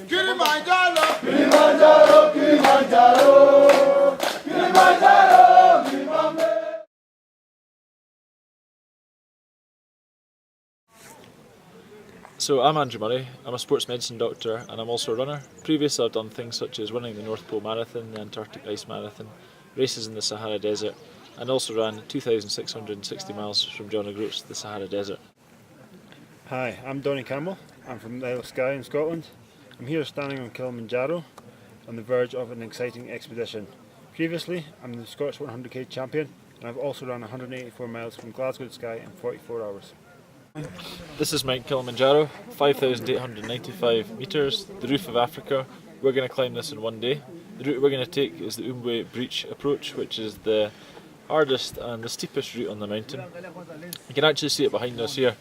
Kilimanjaro, Kilimanjaro, Kilimanjaro, Kilimanjaro, Kilimanjaro. So I'm Andrew Murray, I'm a sports medicine doctor and I'm also a runner. Previously I've done things such as winning the North Pole Marathon, the Antarctic Ice Marathon, races in the Sahara Desert, and also ran 2,660 miles from John O'Groats to the Sahara Desert. Hi, I'm Donnie Campbell. I'm from the Isle of Skye in Scotland. I'm here standing on Kilimanjaro on the verge of an exciting expedition. Previously, I'm the Scottish 100k champion and I've also run 184 miles from Glasgow to Skye in 44 hours. This is Mount Kilimanjaro, 5,895 metres, the roof of Africa. We're going to climb this in one day. The route we're going to take is the Umbwe Breach approach, which is the hardest and the steepest route on the mountain. You can actually see it behind us here.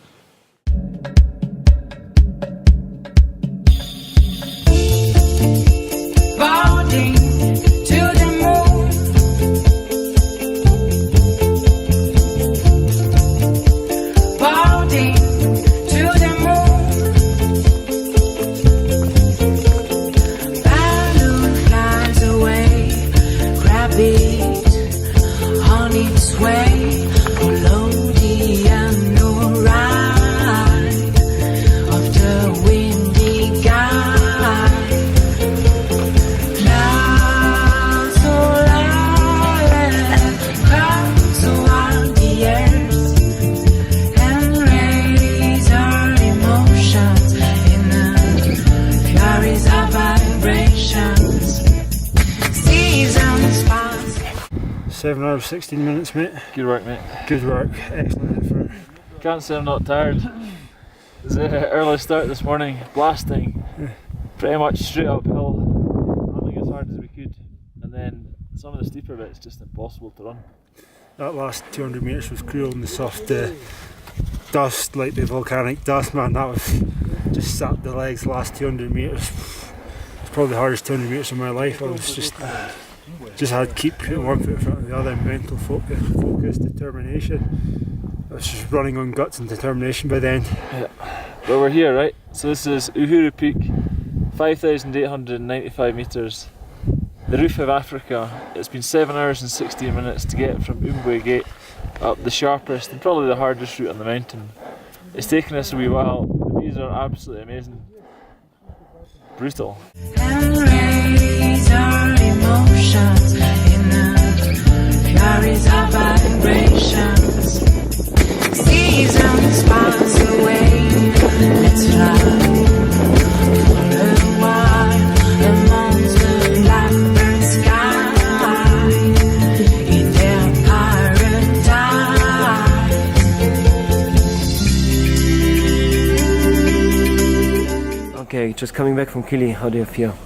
Seven hours, 16 minutes, mate. Good work, mate. Good work, excellent effort. Can't say I'm not tired. It's an early start this morning, blasting, pretty much straight uphill, running as hard as we could, and then some of the steeper bits just impossible to run. That last 200 metres was cruel in the soft dust, like the volcanic dust, man. That was just sapped the legs. Last 200 metres, it's probably the hardest 200 metres of my life. I was just had to keep putting one foot in front of the other, mental focus, determination. I was just running on guts and determination by then. Yeah. Well, we're here, right? So this is Uhuru Peak, 5,895 metres, the roof of Africa. It's been 7 hours and 16 minutes to get from Umbwe Gate up the sharpest and probably the hardest route on the mountain. It's taken us a wee while. The views are absolutely amazing. Brutal. Emotions in the flurries of vibrations. Seasons pass away. Let's fly for a while amongst the blackbird sky in their paradise. Okay, just coming back from Kili, how do you feel?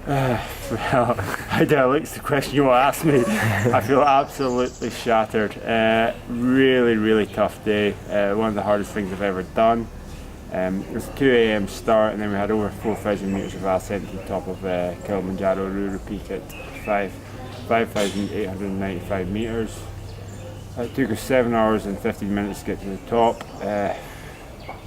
Well, I doubt it's the question you want to ask me. I feel absolutely shattered. Really tough day. One of the hardest things I've ever done. It was a 2 AM start and then we had over 4,000 metres of ascent to the top of Kilimanjaro Uhuru Peak at 5,895 metres. It took us 7 hours and 15 minutes to get to the top.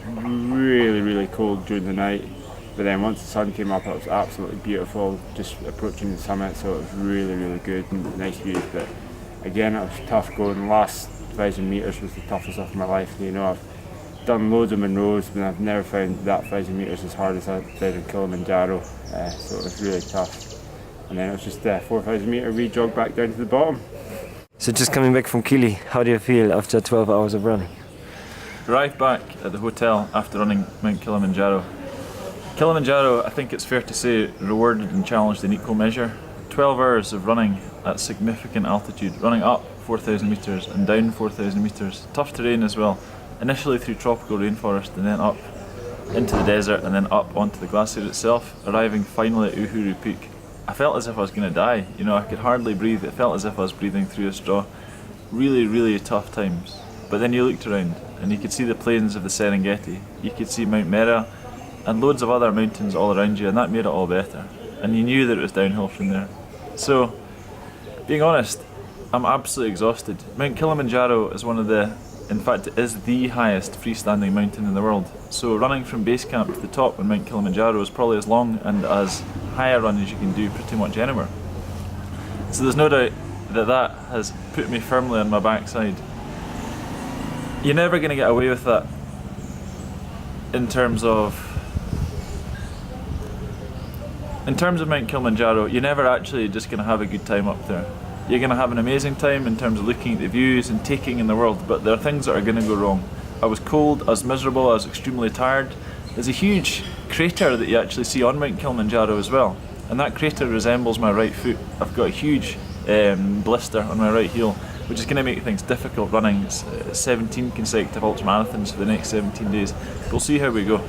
Really cold during the night. But then once the sun came up, it was absolutely beautiful, just approaching the summit, so it was really good and nice views. But again, it was tough going. The last 1,000 metres was the toughest of my life. You know, I've done loads of Monroes, but I've never found that 1,000 metres as hard as I did in Kilimanjaro. So it was really tough. And then it was just a 4,000 metre re-jog back down to the bottom. So just coming back from Kili, how do you feel after 12 hours of running? Arrived back at the hotel after running Mount Kilimanjaro. Kilimanjaro, I think it's fair to say, rewarded and challenged in equal measure. 12 hours of running at significant altitude, running up 4,000 metres and down 4,000 metres. Tough terrain as well. Initially through tropical rainforest and then up into the desert and then up onto the glacier itself, arriving finally at Uhuru Peak. I felt as if I was going to die. You know, I could hardly breathe. It felt as if I was breathing through a straw. Really tough times. But then you looked around and you could see the plains of the Serengeti. You could see Mount Mera and loads of other mountains all around you, and that made it all better. And you knew that it was downhill from there. So, being honest, I'm absolutely exhausted. Mount Kilimanjaro is one of the In fact, it is the highest freestanding mountain in the world. So running from base camp to the top on Mount Kilimanjaro is probably as long and as high a run as you can do pretty much anywhere. So there's no doubt that that has put me firmly on my backside. You're never going to get away with that in terms of Mount Kilimanjaro. You're never actually just going to have a good time up there. You're going to have an amazing time in terms of looking at the views and taking in the world, but there are things that are going to go wrong. I was cold, I was miserable, I was extremely tired. There's a huge crater that you actually see on Mount Kilimanjaro as well, and that crater resembles my right foot. I've got a huge blister on my right heel, which is going to make things difficult running. It's 17 consecutive ultramarathons for the next 17 days. We'll see how we go.